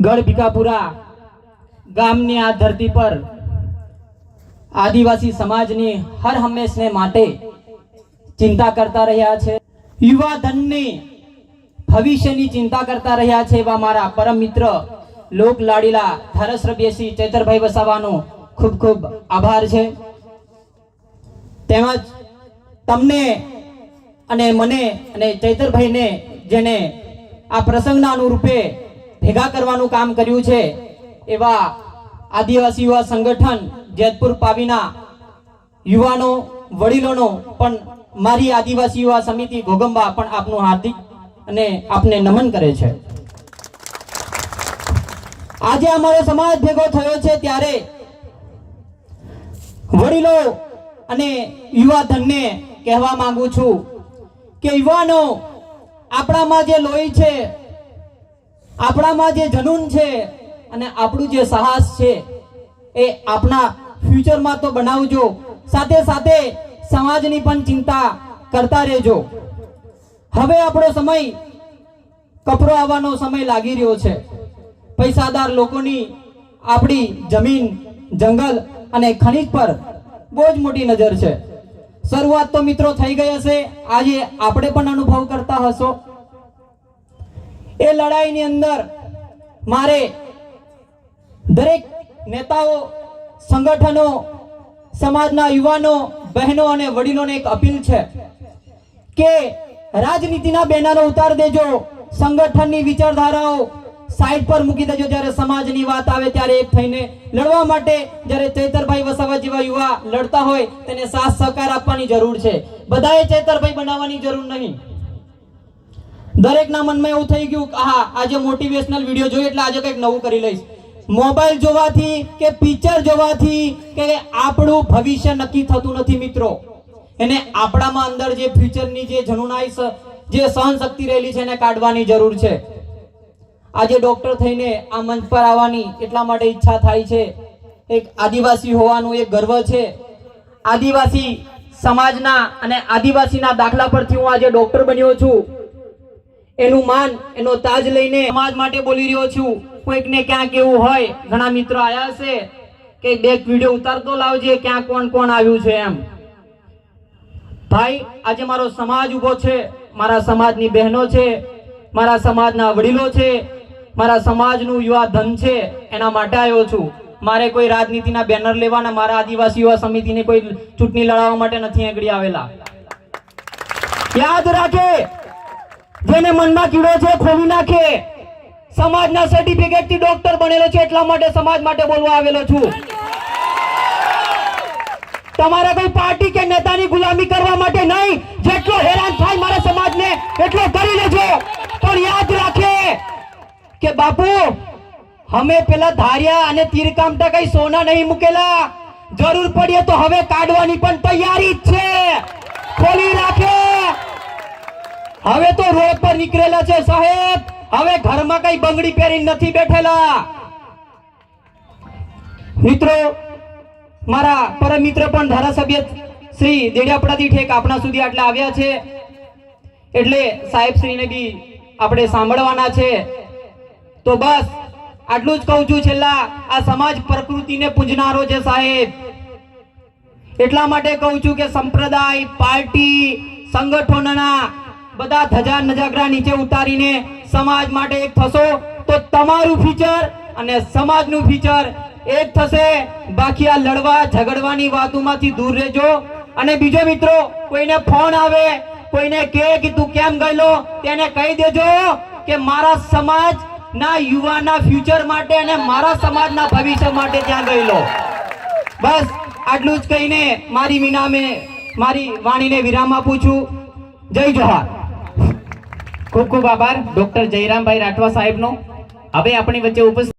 ગઢ ભીખાપુરા ગામની આ ધરતી પર આદિવાસી સમાજની હર હંમેશને માટે ચિંતા કરતા રહ્યા છે, યુવા ધનની ભવિષ્યની ચિંતા કરતા રહ્યા છે એવા મારા પરમ મિત્ર લોક લાડીલા ધારાસભ્ય શ્રી ચૈતરભાઈ વસાવાનો ખૂબ ખૂબ આભાર છે। તેમજ તમને અને મને અને ચૈતરભાઈને જેને આ પ્રસંગના અનુરૂપે ભેગા કરવાનું કામ કર્યું છે એવા આદિવાસી યુવા સંગઠન જેતપુર પાવીના યુવાનો વડીલોનો પણ મારી આદિવાસી યુવા સમિતિ ઘોગંબા પણ આપનું હાર્દિક અને આપને નમન કરે છે। આજે અમારો સમાજ ભેગો થયો છે ત્યારે વડીલો અને યુવા ધનને કહેવા માંગુ છું કે યુવાનો, આપણામાં જે લોહી છે, આપણામાં જે જનૂન છે અને આપણું જે સાહસ છે એ આપણા ફ્યુચરમાં તો બનાવજો, સાથે સાથે સમાજની પણ ચિંતા કરતા રહેજો। હવે આપણો સમય કપરો આવવાનો સમય લાગી રહ્યો છે। પૈસાદાર લોકોની આપણી જમીન, જંગલ અને ખનીજ પર બહુ જ મોટી નજર છે। શરૂઆત તો મિત્રો થઈ ગઈ હશે, આજે આપણે પણ અનુભવ કરતા હશો। એ લડાઈની અંદર મારે દરેક નેતાઓ, સંગઠનો, સમાજના યુવાનો, બહેનો અને વડીલોને એક અપીલ છે કે રાજનીતિના બેનરો ઉતાર દેજો, સંગઠનની વિચારધારાઓ સાઈડ પર મૂકી દેજો। જ્યારે સમાજની વાત આવે ત્યારે એક થઈને લડવા માટે, જ્યારે ચૈતરભાઈ વસાવા જેવા યુવા લડતા હોય તેને સાથ સહકાર આપવાની જરૂર છે। બધાએ ચૈતરભાઈ બનાવવાની જરૂર નહીં। દરેકના મનમાં એવું થઈ ગયું હા આજે મોટિવેશનલ વિડીયો જોઈએ એટલે આજે કંઈક નવું કરી લઈશ। મોબાઈલ જોવાથી કે પિક્ચર જોવાથી કે આપણું ભવિષ્ય નક્કી થતું નથી મિત્રો। એને આપણામાં અંદર જે ફ્યુચરની જે જનુનાઈ, જે સહન શક્તિ રહેલી છે એને કાઢવાની જરૂર છે। આજે ડોક્ટર થઈને આ મંચ પર આવવાની એટલા માટે ઈચ્છા થાય છે, એક આદિવાસી હોવાનું એક ગર્વ છે। આદિવાસી સમાજના અને આદિવાસીના દાખલા પરથી હું આજે ડોક્ટર બન્યો છું। એનું માન, એનો તાજ લઈને સમાજ માટે બોલી રહ્યો છું। કોઈકને ક્યાંક એવું હોય, ઘણા મિત્રો આયા છે કે બે વિડીયો ઉતારતો લાવજે ક્યાં કોણ કોણ આવ્યું છે એમ। ભાઈ, આજે મારો સમાજ ઉભો છે, મારા સમાજની બહેનો છે, મારા સમાજના વડીલો છે, મારા સમાજનું યુવા ધન છે, એના માટે આવ્યો છું। મારે કોઈ રાજનીતિના બેનર લેવાના, મારા આદિવાસી યુવા સમિતિને કોઈ ચૂંટણી લડાવવા માટે નથી આગળ આવેલા। યાદ રાખે, જેને મનમાં કીડો છે ખોલી નાખે। સમાજના સર્ટિફિકેટ થી ડોક્ટર બનેલો છે એટલા માટે સમાજ માટે બોલવા આવેલો છું। તમારે કોઈ પાર્ટી કે નેતાની ગુલામી કરવા માટે નહીં। જેટલો હેરાન થાય મારા સમાજને એટલો કરી લેજો, પણ યાદ રાખે કે બાપુ અમે પેલા ધાર્યા અને તીરકામટા કઈ સોના નહીં મૂકેલા। જરૂર પડીએ તો હવે કાઢવાની પણ તૈયારી જ છે। ખોલી રાખે। હવે તો રોડ પર નીકળેલા છે સાહેબ, હવે ઘરમાં કઈ બંગડી પહેરી નથી બેઠેલા। મિત્રો, મારા પરમ મિત્ર પણ ધારાસભ્ય શ્રી દેડિયાપડાથી ઠેક આપણા સુધી આટલા આવ્યા છે એટલે સાહેબ શ્રીને બી આપણે સાંભળવાના છે। તો બસ આટલું જ કહું છું। છેલ્લા આ સમાજ પ્રકૃતિને પૂજનારો છે સાહેબ, એટલા માટે કહું છું કે સંપ્રદાય, પાર્ટી, સંગઠનોના બધા ધજા નજાગરા નીચે ઉતારીને સમાજ માટે એક થશો તો તમારું ફ્યુચર અને સમાજનું ફ્યુચર એક થશે। બાકી આ લડવા ઝઘડવાની વાતોમાંથી દૂર રહેજો। અને બીજો મિત્રો, કોઈને ફોન આવે, કોઈને કહે કે તું કેમ ગયેલો, તેને કહી દેજો કે મારા સમાજના યુવાના ફ્યુચર માટે અને મારા સમાજના ભવિષ્ય માટે ત્યાં ગયેલો। બસ આટલું જ કહીને મારી વિનામે મારી વાણીને વિરામ આપું છું। જય જોહાર। ખૂબ ખૂબ આભાર ડોક્ટર જયરામભાઈ રાઠવા સાહેબનો। હવે આપણી વચ્ચે ઉપસ્થિત